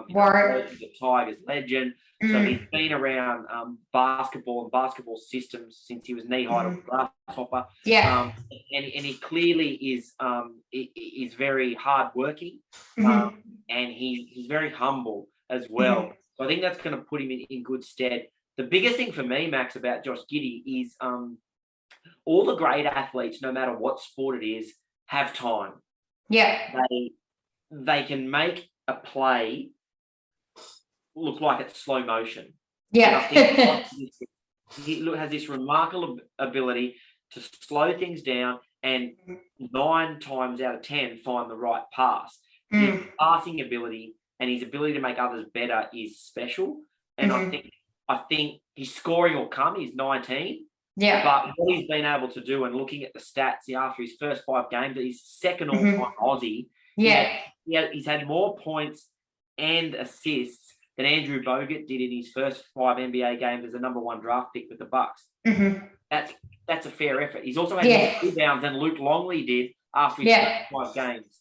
he's a Tigers legend. So he's been around basketball and basketball systems since he was knee-high to a grasshopper. Yeah. And he clearly is very hard-working, and he's very humble as well. So I think that's going to put him in good stead. The biggest thing for me, Max, about Josh Giddey is all the great athletes, no matter what sport it is, have time. Yeah. They can make a play look like it's slow motion. Yeah. And I think he has this remarkable ability to slow things down and 9 times out of 10 find the right pass. His passing ability and his ability to make others better is special. And I think his scoring will come. He's 19. Yeah. But what he's been able to do, and looking at the stats after his first 5 games, he's second all-time Aussie. Yeah. He's had more points and assists than Andrew Bogut did in his first 5 NBA games as a number 1 draft pick with the Bucks. That's a fair effort. He's also had more rebounds than Luke Longley did after his first 5 games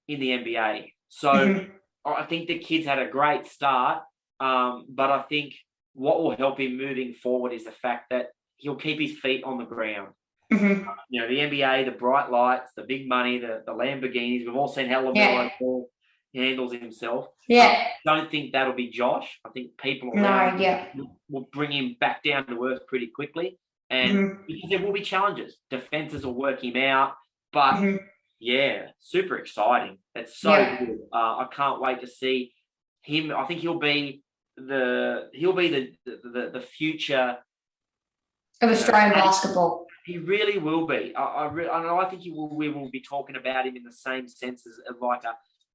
in the NBA. So I think the kid's had a great start, but I think what will help him moving forward is the fact that he'll keep his feet on the ground. The NBA, the bright lights, the big money, the Lamborghinis. We've all seen how LaMelo Ball handles himself. I don't think that'll be Josh. I think people around will bring him back down to earth pretty quickly. And because there will be challenges. Defenses will work him out. But, super exciting. It's so good. I can't wait to see him. I think he'll be the future of Australian basketball. He really will be. I think we will be talking about him in the same sense as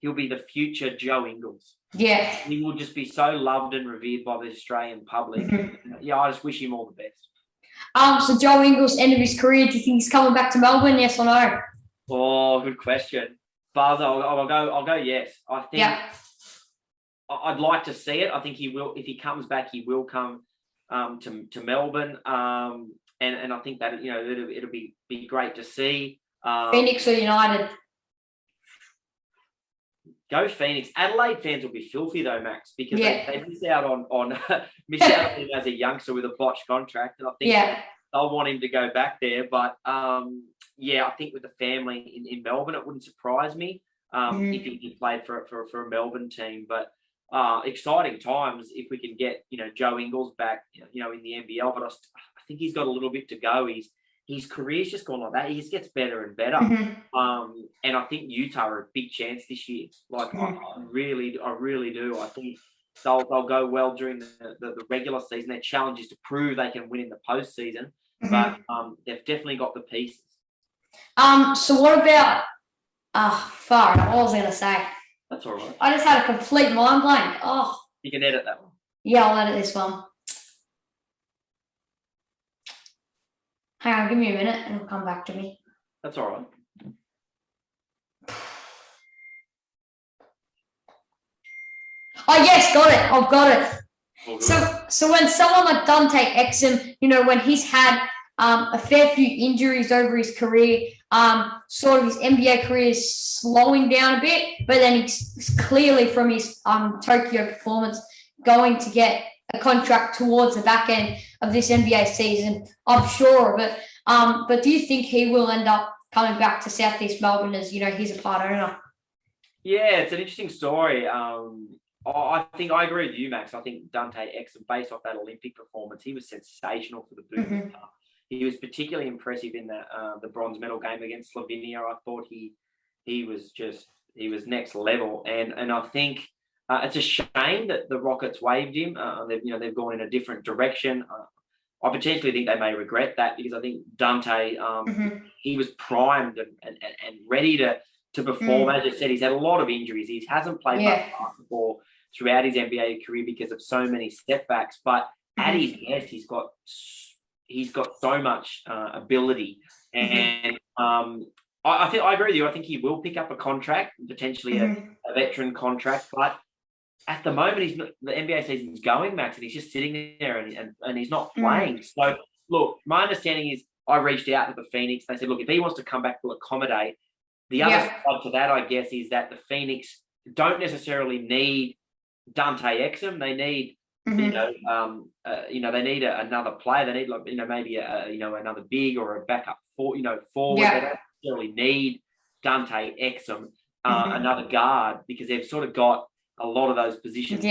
he'll be the future Joe Ingles. Yeah. He will just be so loved and revered by the Australian public. I just wish him all the best. So Joe Ingles, end of his career, do you think he's coming back to Melbourne, yes or no? Oh, good question. Buzz, I'll go yes. I think I'd like to see it. I think he will. If he comes back, he will come to Melbourne. And I think that it'll be great to see. Phoenix or United? Go Phoenix. Adelaide fans will be filthy though, Max, because they miss out on him as a youngster with a botched contract, and I think they'll want him to go back there. But I think with the family in Melbourne, it wouldn't surprise me if he played for a Melbourne team. But exciting times if we can get Joe Ingles back, in the NBL. But I think he's got a little bit to go. His career's just gone like that. He just gets better and better. And I think Utah are a big chance this year. I really do. I think they'll go well during the regular season. Their challenge is to prove they can win in the postseason. But they've definitely got the pieces. So what about what was I going to say? That's all right. I just had a complete mind blank. Oh. You can edit that one. Yeah, I'll edit this one. Hang on, give me a minute and it'll come back to me. That's all right. Oh, yes, got it. I've got it. So when someone like Dante Exum, when he's had a fair few injuries over his career, sort of his NBA career is slowing down a bit, but then he's clearly from his Tokyo performance going to get a contract towards the back end of this NBA season, I'm sure of it. But do you think he will end up coming back to Southeast Melbourne as, he's a part owner? Yeah, it's an interesting story. I think I agree with you, Max. I think Dante Exum, based off that Olympic performance, he was sensational for the Bogut. He was particularly impressive in the bronze medal game against Slovenia. I thought he was next level, and I think it's a shame that the Rockets waived him. They've gone in a different direction. I potentially think they may regret that, because I think Dante, he was primed and ready to perform. As I said, he's had a lot of injuries. He hasn't played much basketball throughout his NBA career because of so many setbacks. But at his best, he's got so much ability, and I I agree with you. I think he will pick up a contract, potentially a veteran contract, but at the moment, he's not, the NBA season's going, Max, and he's just sitting there and he's not playing. So, look, my understanding is I reached out to the Phoenix. They said, look, if he wants to come back, we'll accommodate. The other side to that, I guess, is that the Phoenix don't necessarily need Dante Exum. They need, they need another player. They need, maybe another big or a backup forward. They don't necessarily need Dante Exum, another guard, because they've sort of got a lot of those positions,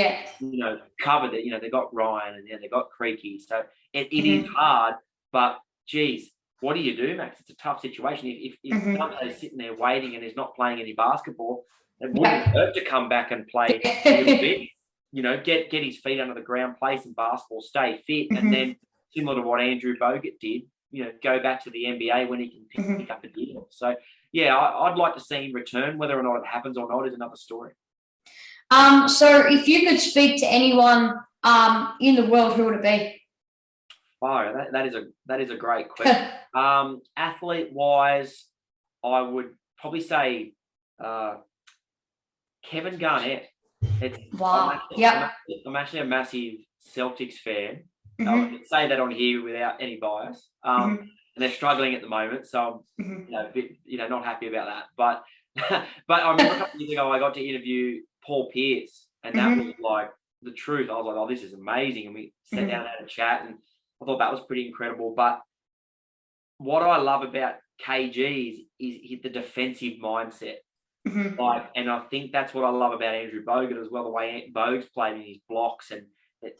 covered. That they've got Ryan and they've got Creaky. So it is hard, but geez, what do you do, Max? It's a tough situation. If Dante's sitting there waiting and is not playing any basketball, it wouldn't hurt to come back and play a little bit. Get his feet under the ground, play some basketball, stay fit, and then similar to what Andrew Bogut did, go back to the NBA when he can pick up a deal. So yeah, I'd like to see him return. Whether or not it happens or not is another story. So if you could speak to anyone in the world, who would it be? Wow, that is a great question. Athlete wise, I would probably say Kevin Garnett. I'm actually a massive Celtics fan. I can say that on here without any bias. And they're struggling at the moment, so I'm a bit not happy about that. But but I remember a couple of years ago I got to interview Paul Pierce, and that was like the truth. I was like, oh, this is amazing. And we sat down and had a chat, and I thought that was pretty incredible. But what I love about KG is the defensive mindset. And I think that's what I love about Andrew Bogut as well, the way Bogut's played in his blocks and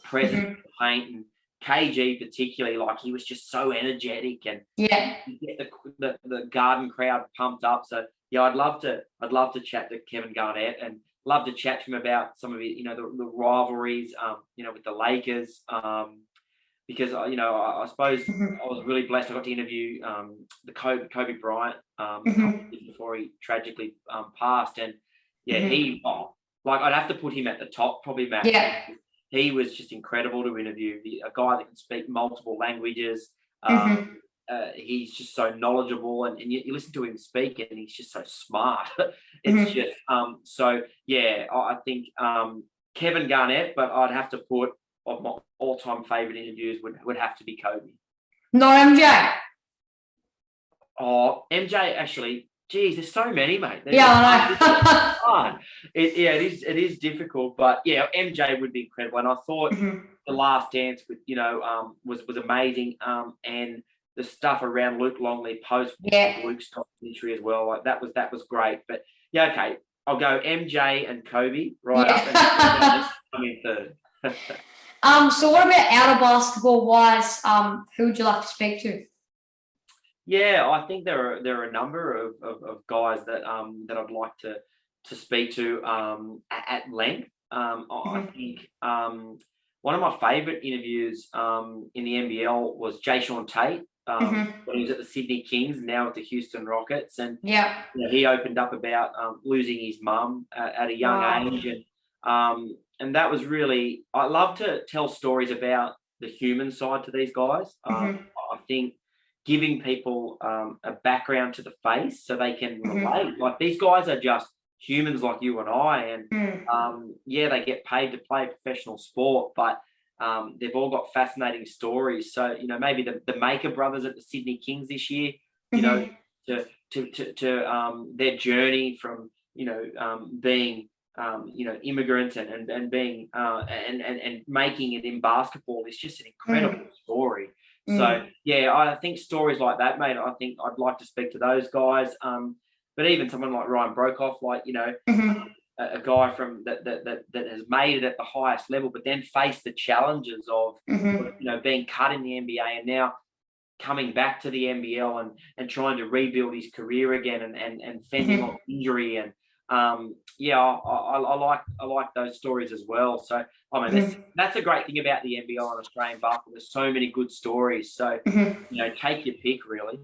presence in the paint, and KG particularly, like he was just so energetic and you get the Garden crowd pumped up. So yeah, I'd love to chat to Kevin Garnett and love to chat to him about some of it, the rivalries, with the Lakers, because I suppose I was really blessed. I got to interview the Kobe Bryant a couple of years before he tragically passed, and I'd have to put him at the top, probably, Matt. He was just incredible to interview. A guy that can speak multiple languages. He's just so knowledgeable, and you listen to him speak, and he's just so smart. It's just I think Kevin Garnett, but I'd have to put, of my all-time favourite interviews would have to be Kobe. No, MJ. Oh, MJ, actually, geez, there's so many, mate. I know. It is difficult, but yeah, MJ would be incredible. And I thought The Last Dance with was amazing. And the stuff around Luke Longley post Luke's documentary as well, like that was great. But yeah, okay, I'll go MJ and Kobe up, and I'm in third. So what about out of basketball wise? Who would you like to speak to? Yeah, I think there are a number of guys that I'd like to speak to at length. I think one of my favourite interviews in the NBL was Jayshawn Tate when he was at the Sydney Kings, now at the Houston Rockets, and he opened up about losing his mum at a young age, and that was really, I love to tell stories about the human side to these guys. I think giving people a background to the face so they can relate. Like, these guys are just humans like you and I, and they get paid to play professional sport, but they've all got fascinating stories. So maybe the Maker brothers at the Sydney Kings this year, to their journey from being immigrants and being and making it in basketball is just an incredible story. So I think stories like that, mate, I think I'd like to speak to those guys. But even someone like Ryan Brokoff, like a guy from that has made it at the highest level, but then faced the challenges of being cut in the NBA and now coming back to the NBL and trying to rebuild his career again and fending off injury, and I like those stories as well. So I mean, that's a great thing about the NBL and Australian basketball. There's so many good stories. So take your pick, really.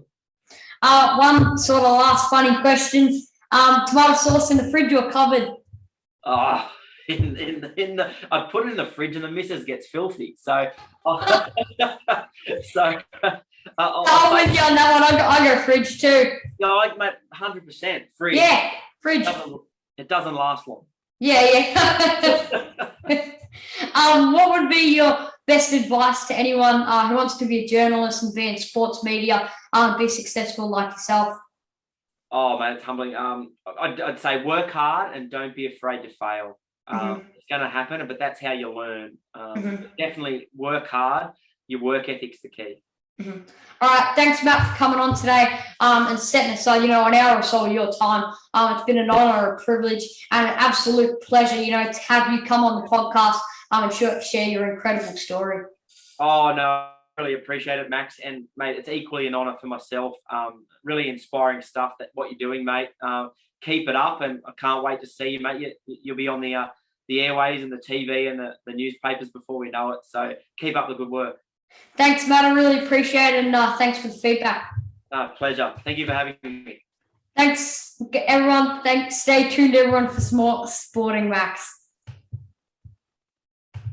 One sort of last funny questions. Tomato sauce in the fridge or cupboard? In the I put it in the fridge and the missus gets filthy. So I'm with you on that one. I go fridge too. Yeah, I mate, 100% fridge. Yeah, fridge. It doesn't last long. Yeah. What would be your best advice to anyone who wants to be a journalist and be in sports media, be successful like yourself? Oh, man, it's humbling. I'd say work hard and don't be afraid to fail. It's going to happen, but that's how you learn. Definitely work hard. Your work ethic's the key. All right, thanks, Matt, for coming on today and setting aside, an hour or so of your time. It's been an honour, a privilege, and an absolute pleasure, to have you come on the podcast and share your incredible story. Oh, no, I really appreciate it, Max. And, mate, it's equally an honour for myself. Really inspiring stuff, what you're doing, mate. Keep it up, and I can't wait to see you, mate. You'll be on the airways and the TV and the newspapers before we know it. So keep up the good work. Thanks, Matt. I really appreciate it, and thanks for the feedback. Pleasure. Thank you for having me. Thanks, everyone. Stay tuned, everyone, for Sporting Max.